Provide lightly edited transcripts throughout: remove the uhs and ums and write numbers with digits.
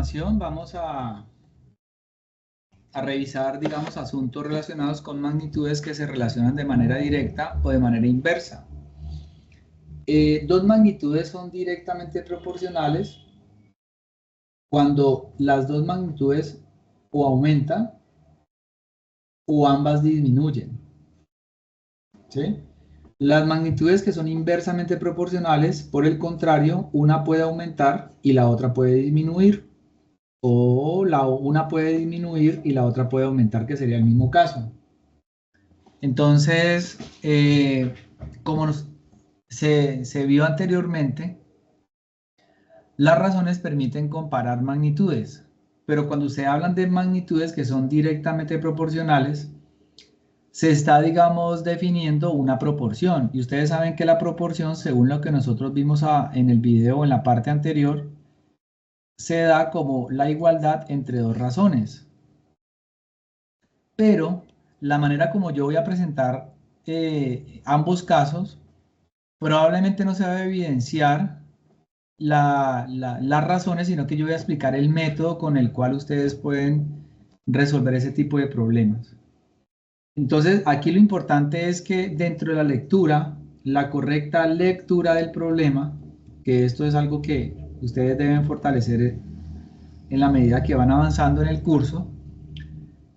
continuación vamos a revisar, digamos, asuntos relacionados con magnitudes que se relacionan de manera directa o de manera inversa. Dos magnitudes son directamente proporcionales cuando las dos magnitudes o aumentan o ambas disminuyen, ¿sí? Las magnitudes que son inversamente proporcionales, por el contrario, una puede aumentar y la otra puede disminuir. O una puede disminuir y la otra puede aumentar, que sería el mismo caso. Entonces, como se vio anteriormente, las razones permiten comparar magnitudes, pero cuando se hablan de magnitudes que son directamente proporcionales, se está, digamos, definiendo una proporción. Y ustedes saben que la proporción, según lo que nosotros vimos en el video en la parte anterior, se da como la igualdad entre dos razones. Pero la manera como yo voy a presentar ambos casos, probablemente no se va a evidenciar las razones, sino que yo voy a explicar el método con el cual ustedes pueden resolver ese tipo de problemas. Entonces, aquí lo importante es que dentro de la lectura, la correcta lectura del problema, que esto es algo que ustedes deben fortalecer en la medida que van avanzando en el curso,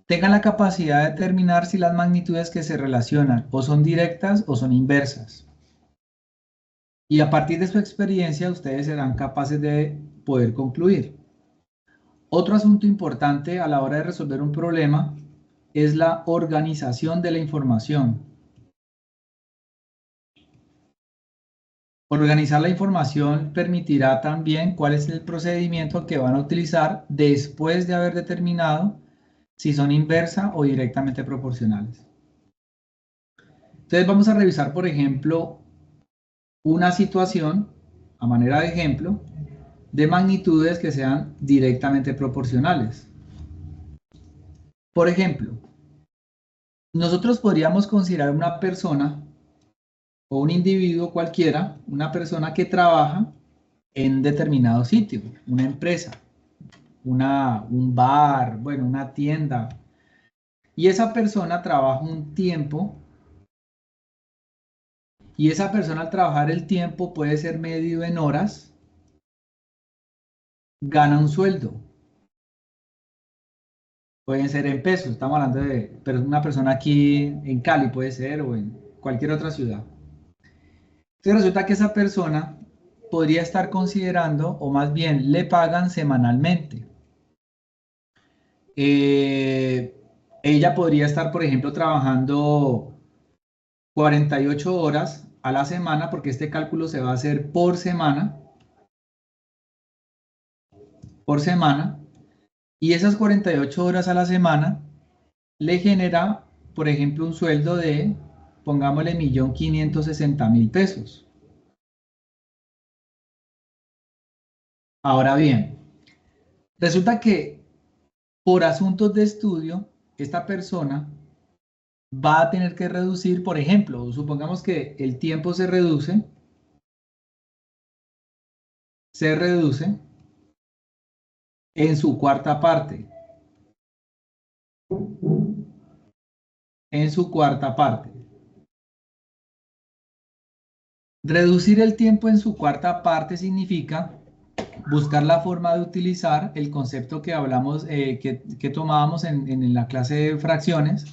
tengan la capacidad de determinar si las magnitudes que se relacionan o son directas o son inversas. Y a partir de su experiencia, ustedes serán capaces de poder concluir. Otro asunto importante a la hora de resolver un problema es la organización de la información. Organizar la información permitirá también cuál es el procedimiento que van a utilizar después de haber determinado si son inversa o directamente proporcionales. Entonces vamos a revisar, por ejemplo, una situación, a manera de ejemplo, de magnitudes que sean directamente proporcionales. Por ejemplo, nosotros podríamos considerar una persona o un individuo cualquiera, una persona que trabaja en determinado sitio, una empresa, un bar, bueno, una tienda, y esa persona trabaja un tiempo, y esa persona al trabajar el tiempo puede ser medido en horas, gana un sueldo. Pueden ser en pesos, estamos hablando de una persona aquí en Cali, puede ser, o en cualquier otra ciudad. Entonces resulta que esa persona podría estar considerando, o más bien le pagan semanalmente. Ella podría estar, por ejemplo, trabajando 48 horas a la semana, porque este cálculo se va a hacer por semana, y esas 48 horas a la semana le genera, por ejemplo, un sueldo de, pongámosle, 1.560.000 pesos. Ahora bien, resulta que por asuntos de estudio, esta persona va a tener que reducir, por ejemplo, supongamos que el tiempo se reduce en su cuarta parte. En su cuarta parte. Reducir el tiempo en su cuarta parte significa buscar la forma de utilizar el concepto que hablamos, que tomábamos en la clase de fracciones,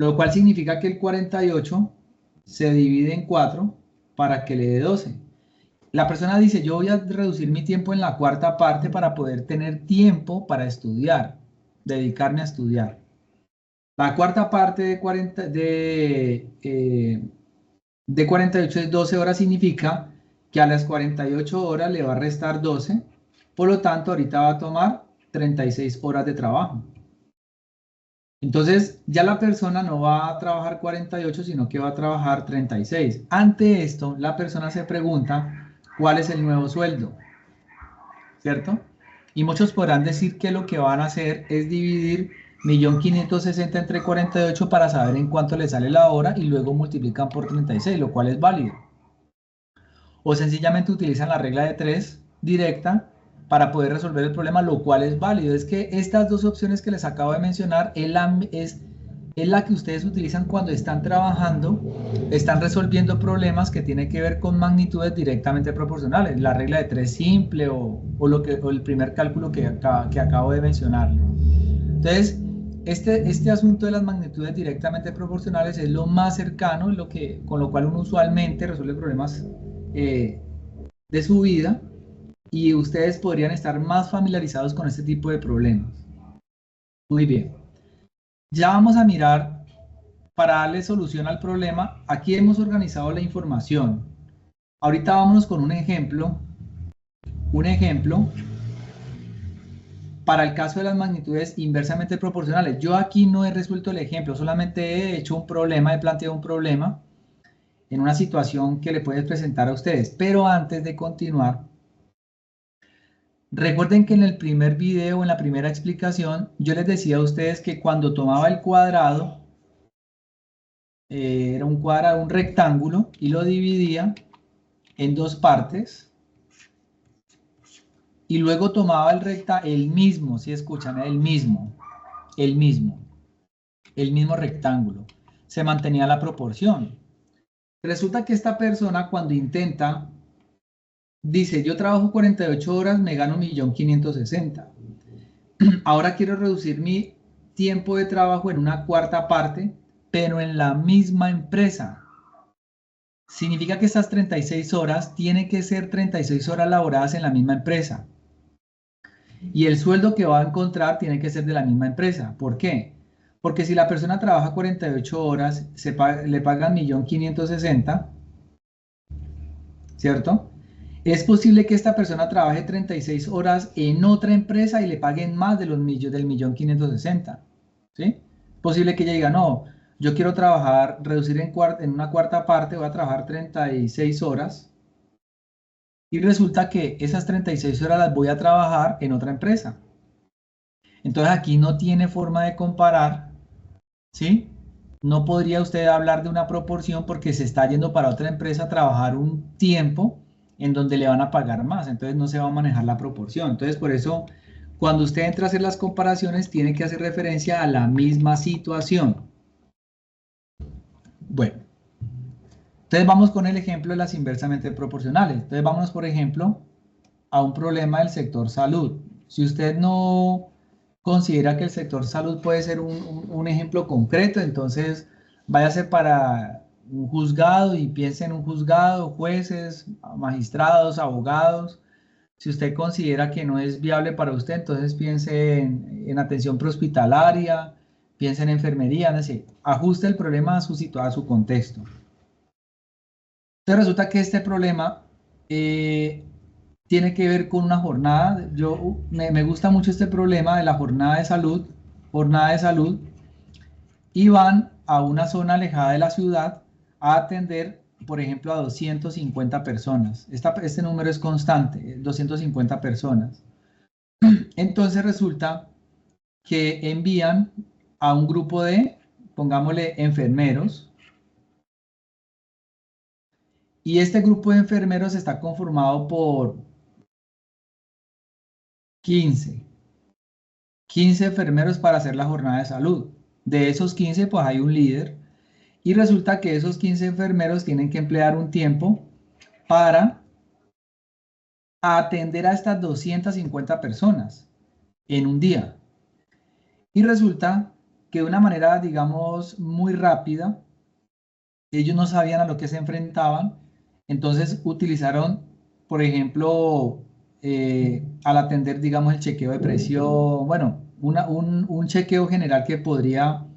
lo cual significa que el 48 se divide en 4 para que le dé 12. La persona dice, yo voy a reducir mi tiempo en la cuarta parte para poder tener tiempo para estudiar, dedicarme a estudiar. La cuarta parte de 48 es 12 horas, significa que a las 48 horas le va a restar 12, por lo tanto ahorita va a tomar 36 horas de trabajo. Entonces ya la persona no va a trabajar 48, sino que va a trabajar 36. Ante esto, la persona se pregunta, ¿cuál es el nuevo sueldo? ¿Cierto? Y muchos podrán decir que lo que van a hacer es dividir 1.560.000 entre 48 para saber en cuánto le sale la hora y luego multiplican por 36, lo cual es válido. O sencillamente utilizan la regla de 3 directa para poder resolver el problema, lo cual es válido. Es que estas dos opciones que les acabo de mencionar es la que ustedes utilizan cuando están trabajando, están resolviendo problemas que tienen que ver con magnitudes directamente proporcionales, la regla de 3 simple o el primer cálculo que acabo de mencionar. Entonces, este asunto de las magnitudes directamente proporcionales es lo más cercano, con lo cual uno usualmente resuelve problemas de su vida, y ustedes podrían estar más familiarizados con este tipo de problemas. Muy bien. Ya vamos a mirar, para darle solución al problema, aquí hemos organizado la información. Ahorita vámonos con un ejemplo para el caso de las magnitudes inversamente proporcionales. Yo aquí no he resuelto el ejemplo, solamente he hecho un problema, he planteado un problema en una situación que le puedes presentar a ustedes. Pero antes de continuar, recuerden que en el primer video, en la primera explicación, yo les decía a ustedes que cuando tomaba el cuadrado, era un cuadrado, un rectángulo, y lo dividía en dos partes, y luego tomaba el mismo, si escuchan, el mismo rectángulo, se mantenía la proporción. Resulta que esta persona, cuando intenta, dice, yo trabajo 48 horas, me gano 1.560.000. Ahora quiero reducir mi tiempo de trabajo en una cuarta parte, pero en la misma empresa. Significa que estas 36 horas tienen que ser 36 horas laboradas en la misma empresa. Y el sueldo que va a encontrar tiene que ser de la misma empresa. ¿Por qué? Porque si la persona trabaja 48 horas, le pagan 1.560.000, ¿cierto? Es posible que esta persona trabaje 36 horas en otra empresa y le paguen más del 1.560.000, ¿sí? Es posible que ella diga, no, yo quiero trabajar, reducir en una cuarta parte, voy a trabajar 36 horas, y resulta que esas 36 horas las voy a trabajar en otra empresa. Entonces aquí no tiene forma de comparar, ¿sí? No podría usted hablar de una proporción porque se está yendo para otra empresa a trabajar un tiempo en donde le van a pagar más, entonces no se va a manejar la proporción. Entonces por eso, cuando usted entra a hacer las comparaciones, tiene que hacer referencia a la misma situación. Bueno, entonces vamos con el ejemplo de las inversamente proporcionales. Entonces vámonos, por ejemplo, a un problema del sector salud. Si usted no considera que el sector salud puede ser un ejemplo concreto, entonces váyase para un juzgado y piense en un juzgado, jueces, magistrados, abogados. Si usted considera que no es viable para usted, entonces piense en atención prehospitalaria, piense en enfermería, es decir, ajuste el problema a su contexto. Entonces resulta que este problema tiene que ver con una jornada. Me gusta mucho este problema de la jornada de salud, y van a una zona alejada de la ciudad a atender, por ejemplo, a 250 personas. Este número es constante, 250 personas. Entonces resulta que envían a un grupo de, pongámosle, enfermeros, y este grupo de enfermeros está conformado por 15 enfermeros para hacer la jornada de salud. De esos 15, pues hay un líder, y resulta que esos 15 enfermeros tienen que emplear un tiempo para atender a estas 250 personas en un día. Y resulta que de una manera, digamos, muy rápida, ellos no sabían a lo que se enfrentaban, entonces utilizaron, por ejemplo, al atender, digamos, el chequeo de presión, bueno, un chequeo general que podría,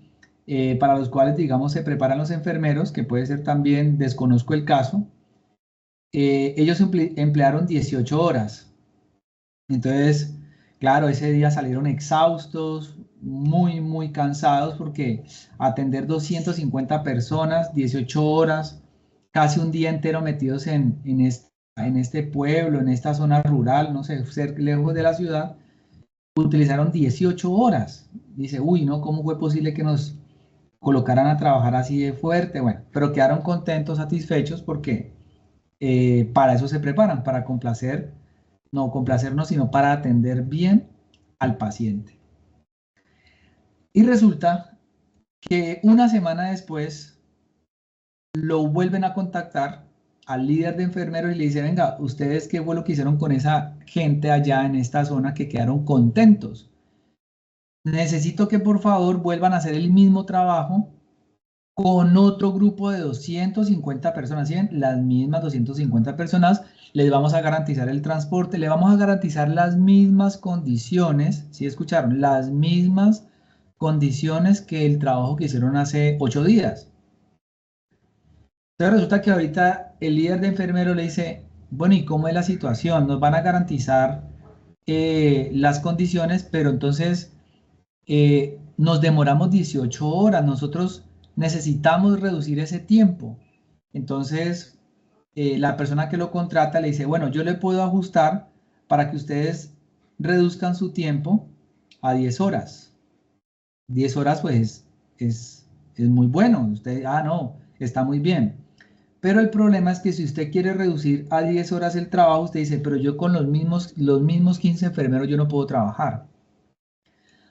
para los cuales, digamos, se preparan los enfermeros, que puede ser también, desconozco el caso, ellos emplearon 18 horas. Entonces, claro, ese día salieron exhaustos, muy, muy cansados, porque atender 250 personas, 18 horas, casi un día entero metidos en este pueblo, en esta zona rural, no sé, ser lejos de la ciudad, utilizaron 18 horas. Dice, uy, ¿no? ¿Cómo fue posible que nos colocaran a trabajar así de fuerte? Bueno, pero quedaron contentos, satisfechos, porque para eso se preparan, para complacer no complacernos, sino para atender bien al paciente. Y resulta que una semana después lo vuelven a contactar al líder de enfermeros y le dice, venga, ¿ustedes qué fue lo que hicieron con esa gente allá en esta zona que quedaron contentos? Necesito que por favor vuelvan a hacer el mismo trabajo con otro grupo de 250 personas, ¿sí ven? Las mismas 250 personas, les vamos a garantizar el transporte, le vamos a garantizar las mismas condiciones, ¿sí escucharon? Las mismas condiciones que el trabajo que hicieron hace 8 días. Entonces resulta que ahorita el líder de enfermeros le dice, bueno, ¿y cómo es la situación? Nos van a garantizar las condiciones, pero entonces nos demoramos 18 horas, nosotros necesitamos reducir ese tiempo. Entonces, la persona que lo contrata le dice, bueno, yo le puedo ajustar para que ustedes reduzcan su tiempo a 10 horas. 10 horas pues es muy bueno. Usted, no, está muy bien. Pero el problema es que si usted quiere reducir a 10 horas el trabajo, usted dice, pero yo con los mismos 15 enfermeros yo no puedo trabajar.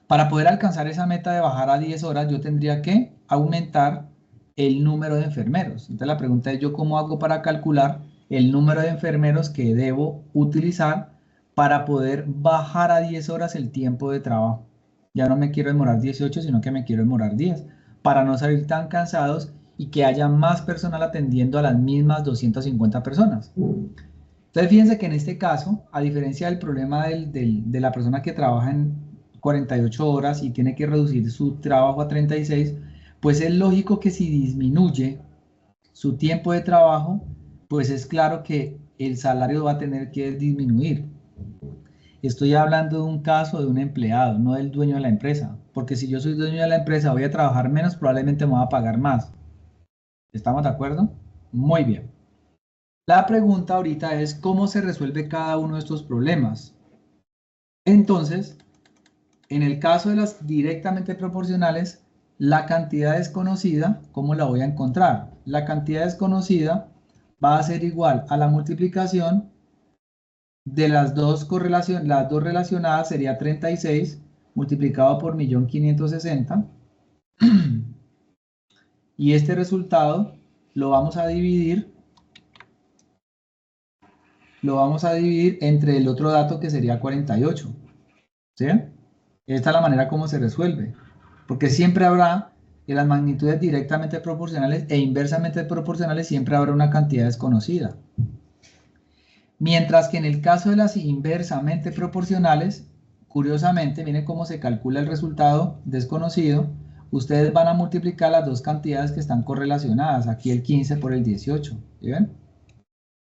Para poder alcanzar esa meta de bajar a 10 horas, yo tendría que aumentar el número de enfermeros. Entonces la pregunta es, ¿yo cómo hago para calcular el número de enfermeros que debo utilizar para poder bajar a 10 horas el tiempo de trabajo? Ya no me quiero demorar 18, sino que me quiero demorar 10, para no salir tan cansados y que haya más personal atendiendo a las mismas 250 personas. Entonces fíjense que en este caso, a diferencia del problema de la persona que trabaja en 48 horas y tiene que reducir su trabajo a 36, pues es lógico que si disminuye su tiempo de trabajo, pues es claro que el salario va a tener que disminuir. Estoy hablando de un caso de un empleado, no del dueño de la empresa, porque si yo soy dueño de la empresa, voy a trabajar menos, probablemente me voy a pagar más. ¿Estamos de acuerdo? Muy bien. La pregunta ahorita es cómo se resuelve cada uno de estos problemas. Entonces, en el caso de las directamente proporcionales, la cantidad desconocida, ¿cómo la voy a encontrar? La cantidad desconocida va a ser igual a la multiplicación de las dos relacionadas sería 36 multiplicado por 1.560.000 y este resultado lo vamos a dividir entre el otro dato que sería 48. ¿Sí? Esta es la manera como se resuelve, porque siempre habrá, en las magnitudes directamente proporcionales e inversamente proporcionales, siempre habrá una cantidad desconocida. Mientras que en el caso de las inversamente proporcionales, curiosamente, miren cómo se calcula el resultado desconocido, ustedes van a multiplicar las dos cantidades que están correlacionadas, aquí el 15 por el 18, ¿sí ven?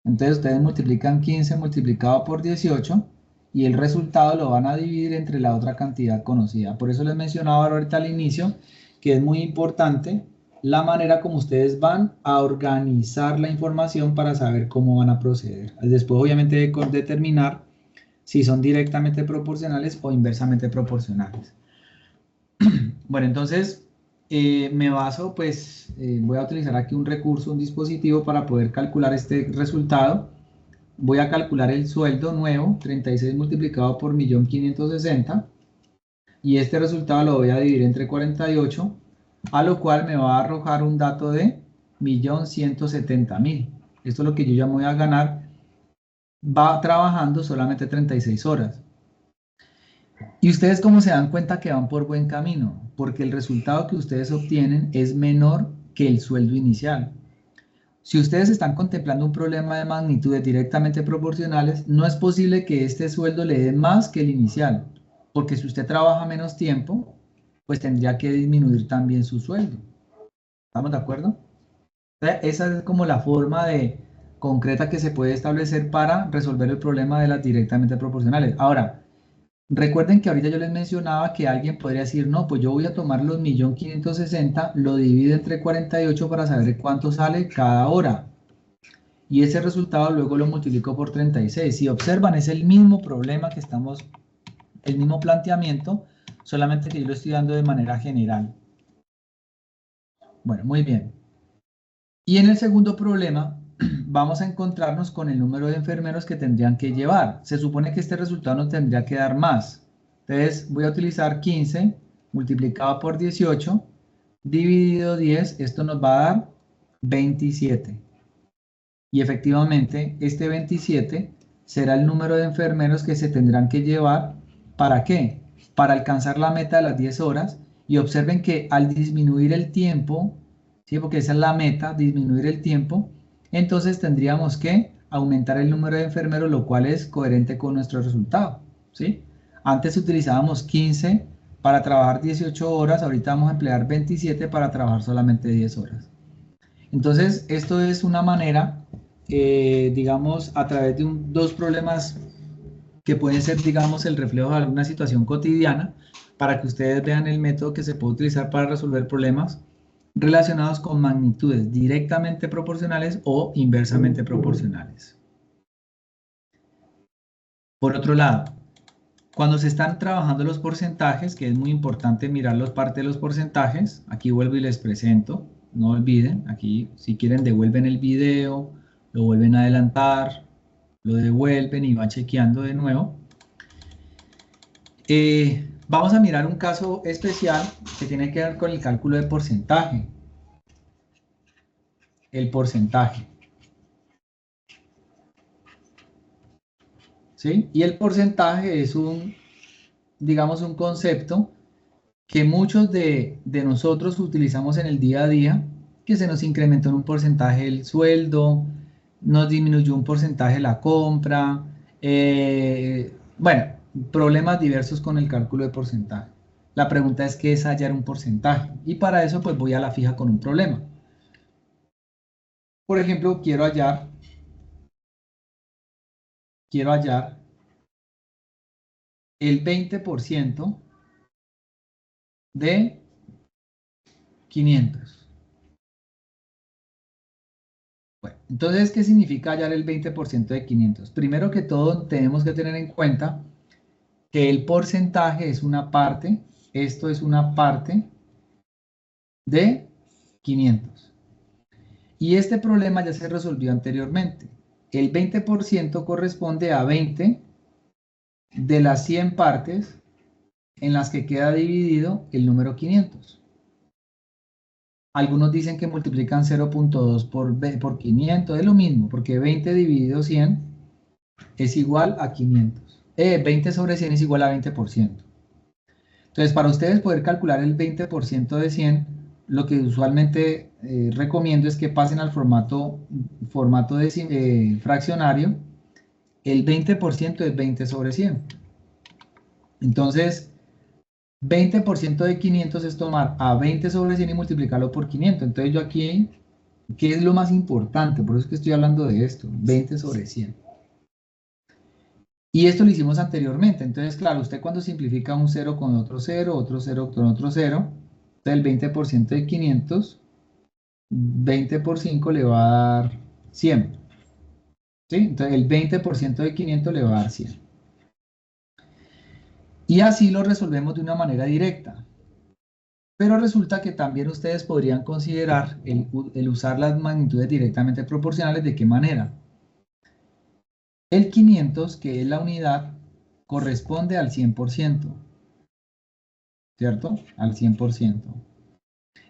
Entonces ustedes multiplican 15 multiplicado por 18 y el resultado lo van a dividir entre la otra cantidad conocida. Por eso les mencionaba ahorita al inicio que es muy importante la manera como ustedes van a organizar la información para saber cómo van a proceder. Después obviamente de determinar si son directamente proporcionales o inversamente proporcionales. Bueno, entonces me baso, pues voy a utilizar aquí un recurso, un dispositivo para poder calcular este resultado. Voy a calcular el sueldo nuevo, 36 multiplicado por 1.560.000 y este resultado lo voy a dividir entre 48, a lo cual me va a arrojar un dato de 1.170.000. Esto es lo que yo ya me voy a ganar, va trabajando solamente 36 horas. Y ustedes cómo se dan cuenta que van por buen camino, porque el resultado que ustedes obtienen es menor que el sueldo inicial. Si ustedes están contemplando un problema de magnitudes directamente proporcionales, no es posible que este sueldo le dé más que el inicial, porque si usted trabaja menos tiempo, pues tendría que disminuir también su sueldo. ¿Estamos de acuerdo? Esa es como la forma concreta que se puede establecer para resolver el problema de las directamente proporcionales. Ahora, recuerden que ahorita yo les mencionaba que alguien podría decir, no, pues yo voy a tomar los 1.560.000, lo divido entre 48 para saber cuánto sale cada hora. Y ese resultado luego lo multiplico por 36. Si observan, es el mismo problema que el mismo planteamiento, solamente que yo lo estoy dando de manera general. Bueno, muy bien. Y en el segundo problema, vamos a encontrarnos con el número de enfermeros que tendrían que llevar. Se supone que este resultado nos tendría que dar más. Entonces voy a utilizar 15 multiplicado por 18 dividido 10. Esto nos va a dar 27. Y efectivamente, este 27 será el número de enfermeros que se tendrán que llevar. ¿Para qué? Para alcanzar la meta de las 10 horas. Y observen que al disminuir el tiempo, ¿sí? Porque esa es la meta, disminuir el tiempo, entonces tendríamos que aumentar el número de enfermeros, lo cual es coherente con nuestro resultado, ¿sí? Antes utilizábamos 15 para trabajar 18 horas, ahorita vamos a emplear 27 para trabajar solamente 10 horas. Entonces, esto es una manera, digamos, a través de dos problemas que pueden ser, digamos, el reflejo de alguna situación cotidiana, para que ustedes vean el método que se puede utilizar para resolver problemas relacionados con magnitudes directamente proporcionales o inversamente proporcionales. Por otro lado, cuando se están trabajando los porcentajes, que es muy importante mirar las partes de los porcentajes, aquí vuelvo y les presento, no olviden, aquí si quieren devuelven el video, lo vuelven a adelantar, lo devuelven y van chequeando de nuevo. Vamos a mirar un caso especial que tiene que ver con el cálculo de porcentaje. El porcentaje. ¿Sí? Y el porcentaje es digamos, un concepto que muchos de nosotros utilizamos en el día a día, que se nos incrementó en un porcentaje el sueldo, nos disminuyó un porcentaje la compra, bueno, problemas diversos con el cálculo de porcentaje. La pregunta es qué es hallar un porcentaje, y para eso pues voy a la fija con un problema. Por ejemplo, quiero hallar el 20% de 500. Bueno, entonces, ¿qué significa hallar el 20% de 500? Primero que todo, tenemos que tener en cuenta que el porcentaje es una parte, esto es una parte de 500. Y este problema ya se resolvió anteriormente. El 20% corresponde a 20 de las 100 partes en las que queda dividido el número 500. Algunos dicen que multiplican 0.2 por 500, es lo mismo, porque 20 dividido 100 es igual a 500. 20 sobre 100 es igual a 20%. Entonces, para ustedes poder calcular el 20% de 100, lo que usualmente recomiendo es que pasen al formato de fraccionario. El 20% es 20 sobre 100. Entonces, 20% de 500 es tomar a 20 sobre 100 y multiplicarlo por 500. Entonces yo aquí, ¿qué es lo más importante? Por eso es que estoy hablando de esto, 20 sobre 100. Y esto lo hicimos anteriormente. Entonces, claro, usted cuando simplifica un 0 con otro 0, otro 0 con otro 0, entonces el 20% de 500, 20 por 5 le va a dar 100. ¿Sí? Entonces el 20% de 500 le va a dar 100. Y así lo resolvemos de una manera directa. Pero resulta que también ustedes podrían considerar el usar las magnitudes directamente proporcionales. ¿De qué manera? El 500, que es la unidad, corresponde al 100%, ¿cierto? Al 100%.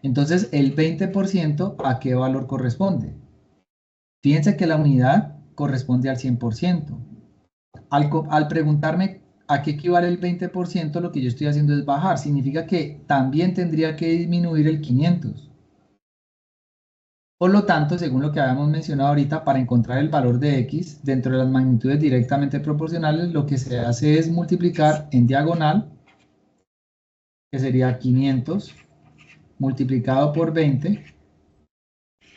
Entonces, el 20%, ¿a qué valor corresponde? Fíjense que la unidad corresponde al 100%. Al preguntarme a qué equivale el 20%, lo que yo estoy haciendo es bajar. Significa que también tendría que disminuir el 500. Por lo tanto, según lo que habíamos mencionado ahorita, para encontrar el valor de x dentro de las magnitudes directamente proporcionales, lo que se hace es multiplicar en diagonal, que sería 500 multiplicado por 20,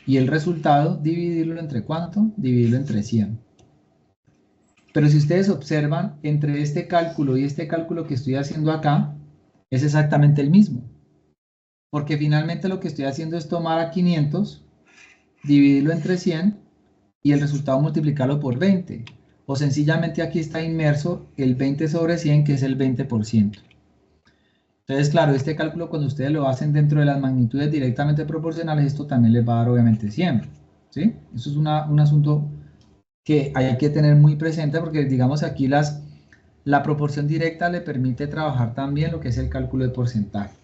y el resultado dividirlo entre ¿cuánto? Dividirlo entre 100. Pero si ustedes observan, entre este cálculo y este cálculo que estoy haciendo acá, es exactamente el mismo. Porque finalmente lo que estoy haciendo es tomar a 500, dividirlo entre 100, y el resultado multiplicarlo por 20. O sencillamente aquí está inmerso el 20 sobre 100, que es el 20%. Entonces, claro, este cálculo cuando ustedes lo hacen dentro de las magnitudes directamente proporcionales, esto también les va a dar obviamente 100. ¿sí? Eso es un asunto que hay que tener muy presente porque, digamos, aquí la proporción directa le permite trabajar también lo que es el cálculo de porcentaje.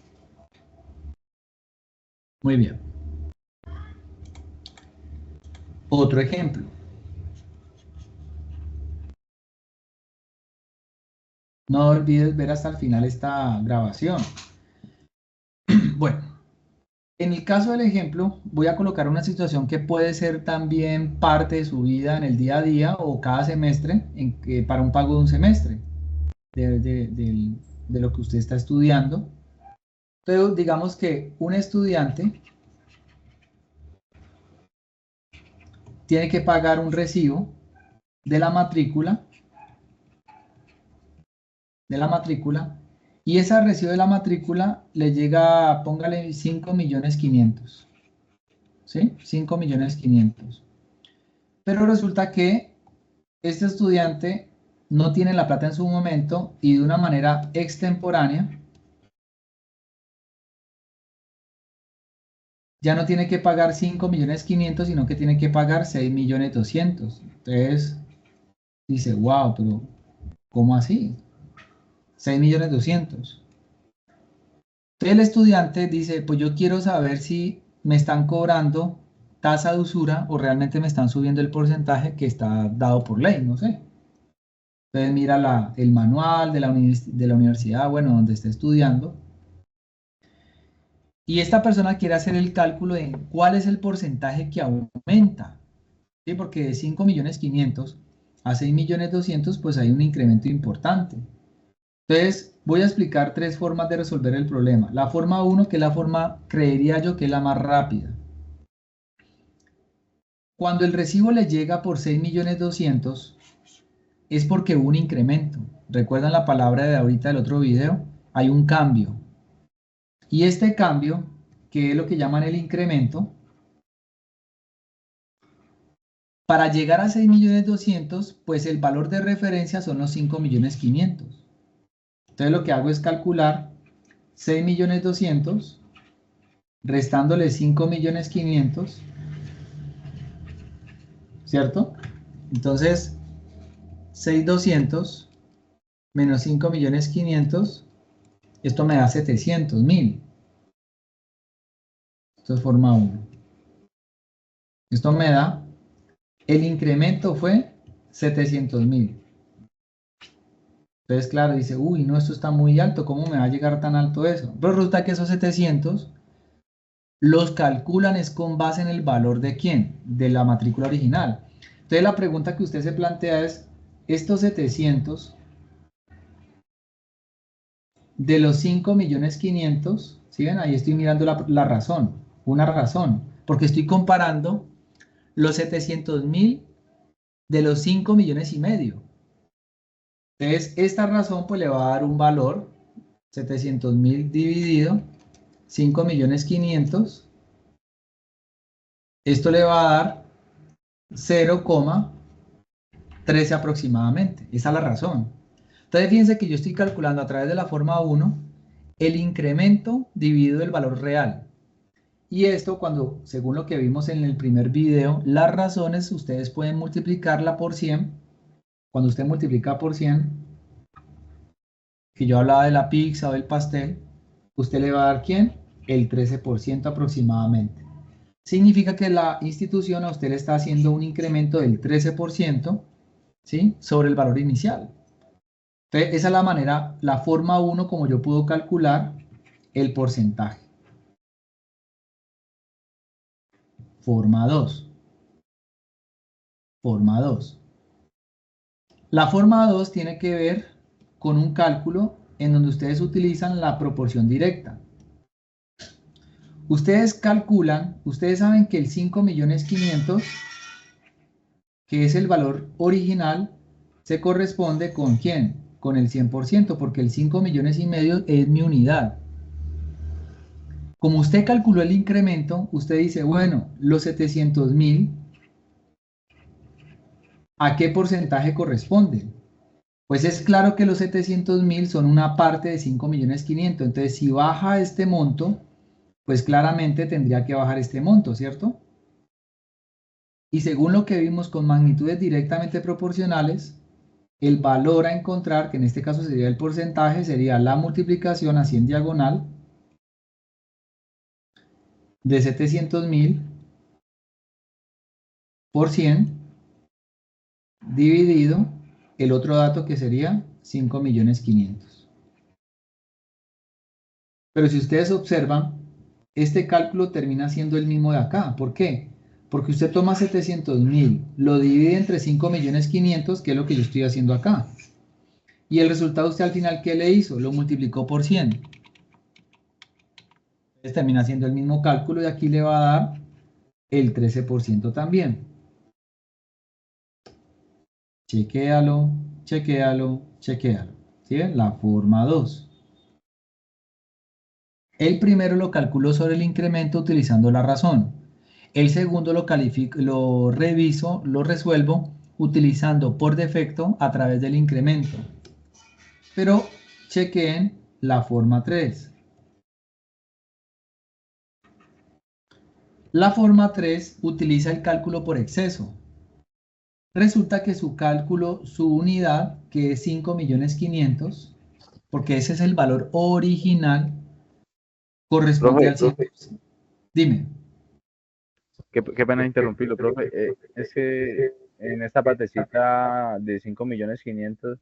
Muy bien. Otro ejemplo. No olvides ver hasta el final esta grabación. Bueno, en el caso del ejemplo, voy a colocar una situación que puede ser también parte de su vida en el día a día o cada semestre para un pago de un semestre de lo que usted está estudiando. Entonces, digamos que un estudiante tiene que pagar un recibo de la matrícula, y ese recibo de la matrícula le llega, póngale 5.500.000, ¿sí? 5.500.000. Pero resulta que este estudiante no tiene la plata en su momento y de una manera extemporánea ya no tiene que pagar 5.500.000, sino que tiene que pagar 6.200.000. Entonces dice, wow, pero ¿cómo así? 6.200.000. Entonces el estudiante dice, pues yo quiero saber si me están cobrando tasa de usura o realmente me están subiendo el porcentaje que está dado por ley, no sé. Entonces mira el manual de la universidad, bueno, donde está estudiando. Y esta persona quiere hacer el cálculo de cuál es el porcentaje que aumenta. ¿Sí? Porque de 5.500.000 a 6.200.000, pues hay un incremento importante. Entonces, voy a explicar tres formas de resolver el problema. La forma 1, que es la forma, creería yo, que es la más rápida. Cuando el recibo le llega por 6.200.000, es porque hubo un incremento. ¿Recuerdan la palabra de ahorita del otro video? Hay un cambio. Y este cambio, que es lo que llaman el incremento, para llegar a 6.200.000, pues el valor de referencia son los 5.500.000. Entonces lo que hago es calcular 6.200.000 restándole 5.500.000, ¿cierto? Entonces 6.200 menos 5.500.000, esto me da 700.000. Esto es forma 1. Esto me da, el incremento fue 700.000. Entonces, claro, dice, uy, no, esto está muy alto, ¿cómo me va a llegar tan alto eso? Pero resulta que esos 700 los calculan es con base en el valor de ¿quién? De la matrícula original. Entonces, la pregunta que usted se plantea es, estos 700 de los 5.500.000, ¿sí ven? Ahí estoy mirando la razón, una razón, porque estoy comparando los 700.000 de los 5.500.000. Entonces, esta razón pues le va a dar un valor, 700.000 dividido 5.500.000, esto le va a dar 0,13 aproximadamente. Esa es la razón. Entonces, fíjense que yo estoy calculando a través de la forma 1 el incremento dividido el valor real. Y esto cuando, según lo que vimos en el primer video, las razones ustedes pueden multiplicarla por 100. Cuando usted multiplica por 100, que yo hablaba de la pizza o del pastel, usted le va a dar ¿quién? El 13% aproximadamente. Significa que la institución a usted le está haciendo un incremento del 13%, ¿sí? Sobre el valor inicial. Entonces, esa es la manera, la forma 1 como yo puedo calcular el porcentaje. Forma 2. Forma 2. La forma 2 tiene que ver con un cálculo en donde ustedes utilizan la proporción directa. Ustedes calculan, ustedes saben que el 5.500.000, que es el valor original, se corresponde con ¿quién? Con el 100%, porque el 5.500.000 es mi unidad. Como usted calculó el incremento, usted dice, bueno, los 700.000, ¿a qué porcentaje corresponden? Pues es claro que los 700.000 son una parte de 5.500.000. Entonces, si baja este monto, pues claramente tendría que bajar este monto, ¿cierto? Y según lo que vimos con magnitudes directamente proporcionales, el valor a encontrar, que en este caso sería el porcentaje, sería la multiplicación así en diagonal de 700.000 por 100 dividido el otro dato que sería 5.500.000. Pero si ustedes observan, este cálculo termina siendo el mismo de acá. ¿Por qué? Porque usted toma 700.000, lo divide entre 5.500.000, que es lo que yo estoy haciendo acá. Y el resultado usted al final, ¿qué le hizo? Lo multiplicó por 100. Entonces termina siendo el mismo cálculo y aquí le va a dar el 13% también. Chequéalo, chequéalo, chequéalo. ¿Sí? La forma 2. El primero lo calculo sobre el incremento utilizando la razón. El segundo lo califico, lo reviso, lo resuelvo utilizando por defecto a través del incremento. Pero chequeen la forma 3. La forma 3 utiliza el cálculo por exceso. Resulta que su cálculo, su unidad, que es 5.500.000, porque ese es el valor original, corresponde al Profe, 100%. Dime. qué pena interrumpirlo, profe. Es que en esta partecita de 5.500.000,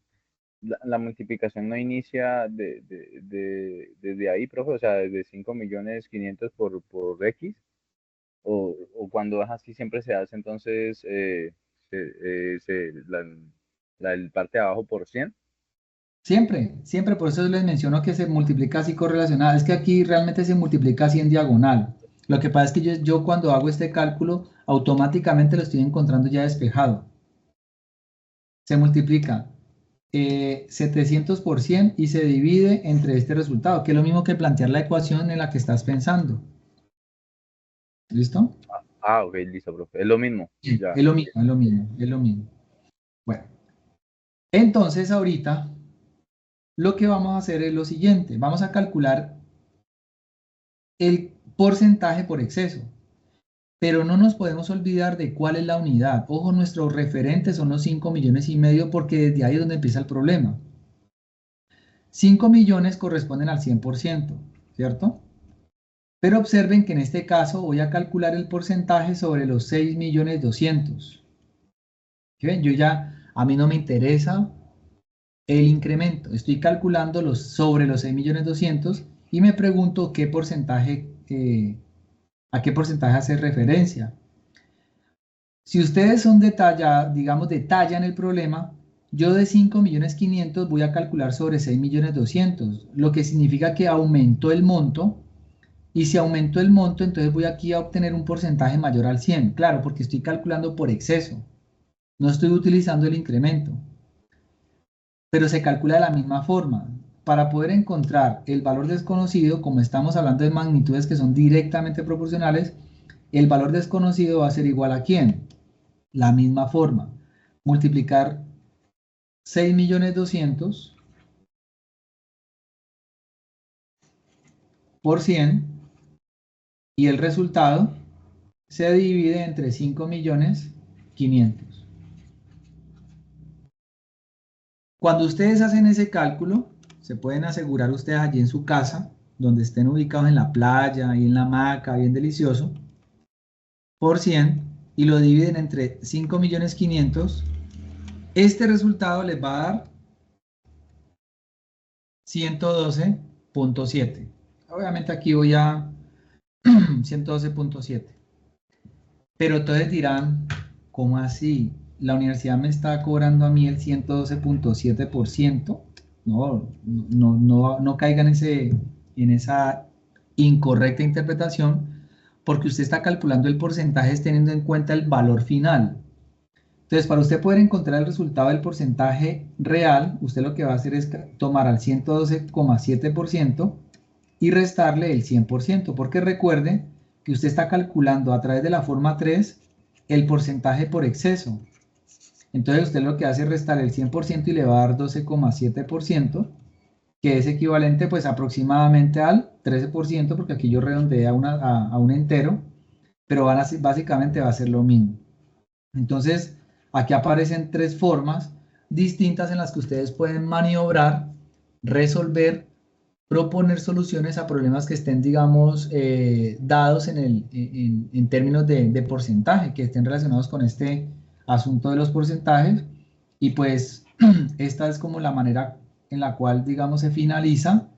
la multiplicación no inicia desde ahí, profe, o sea, desde 5.500.000 por X, o cuando es así siempre se hace entonces el parte de abajo por 100. Siempre, siempre, por eso les menciono que se multiplica así correlacionada. Es que aquí realmente se multiplica así en diagonal. Lo que pasa es que yo cuando hago este cálculo, automáticamente lo estoy encontrando ya despejado. Se multiplica 700 por 100 y se divide entre este resultado, que es lo mismo que plantear la ecuación en la que estás pensando. ¿Listo? Ah, ok, listo, profe. Es lo mismo, Sí, ya. es lo mismo, es lo mismo, es lo mismo. Bueno, entonces ahorita lo que vamos a hacer es lo siguiente. Vamos a calcular el porcentaje por exceso. Pero no nos podemos olvidar de cuál es la unidad. Ojo, nuestros referentes son los 5.500.000 porque desde ahí es donde empieza el problema. 5 millones corresponden al 100%, ¿cierto? Pero observen que en este caso voy a calcular el porcentaje sobre los 6.200.000. ¿Ven? A mí no me interesa el incremento. Estoy calculando sobre los 6.200.000 y me pregunto qué porcentaje, a qué porcentaje hace referencia. Si ustedes son digamos, detallan el problema, yo de 5.500.000 voy a calcular sobre 6.200.000, lo que significa que aumentó el monto, y si aumentó el monto, entonces voy aquí a obtener un porcentaje mayor al 100, claro, porque estoy calculando por exceso, no estoy utilizando el incremento, pero se calcula de la misma forma. Para poder encontrar el valor desconocido, como estamos hablando de magnitudes que son directamente proporcionales, el valor desconocido va a ser igual a ¿quién? La misma forma, multiplicar 6.200.000 por 100 y el resultado se divide entre 5.500.000. Cuando ustedes hacen ese cálculo, se pueden asegurar ustedes allí en su casa, donde estén ubicados en la playa y en la hamaca, bien delicioso, por 100 y lo dividen entre 5.500.000, este resultado les va a dar 112.7. Obviamente aquí voy a 112.7. Pero entonces dirán, ¿cómo así? ¿La universidad me está cobrando a mí el 112.7%? No, no, no, no caigan en esa incorrecta interpretación, porque usted está calculando el porcentaje teniendo en cuenta el valor final. Entonces, para usted poder encontrar el resultado del porcentaje real, usted lo que va a hacer es tomar al 112.7% y restarle el 100%, porque recuerde que usted está calculando a través de la forma 3 el porcentaje por exceso. Entonces usted lo que hace es restar el 100% y le va a dar 12.7%, que es equivalente pues aproximadamente al 13%, porque aquí yo redondeé a un entero, pero básicamente va a ser lo mismo. Entonces, aquí aparecen tres formas distintas en las que ustedes pueden maniobrar, resolver, proponer soluciones a problemas que estén, digamos, dados en términos de porcentaje, que estén relacionados con este asunto de los porcentajes. Y pues esta es como la manera en la cual, digamos, se finaliza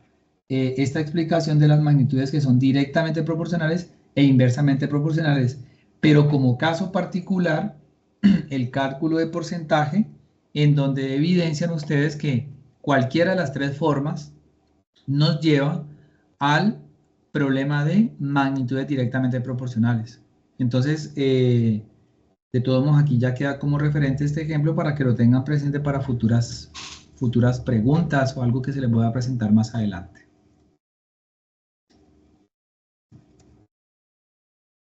esta explicación de las magnitudes que son directamente proporcionales e inversamente proporcionales. Pero como caso particular, el cálculo de porcentaje, en donde evidencian ustedes que cualquiera de las tres formas nos lleva al problema de magnitudes directamente proporcionales. Entonces, de todos modos, aquí ya queda como referente este ejemplo para que lo tengan presente para futuras preguntas o algo que se les pueda presentar más adelante.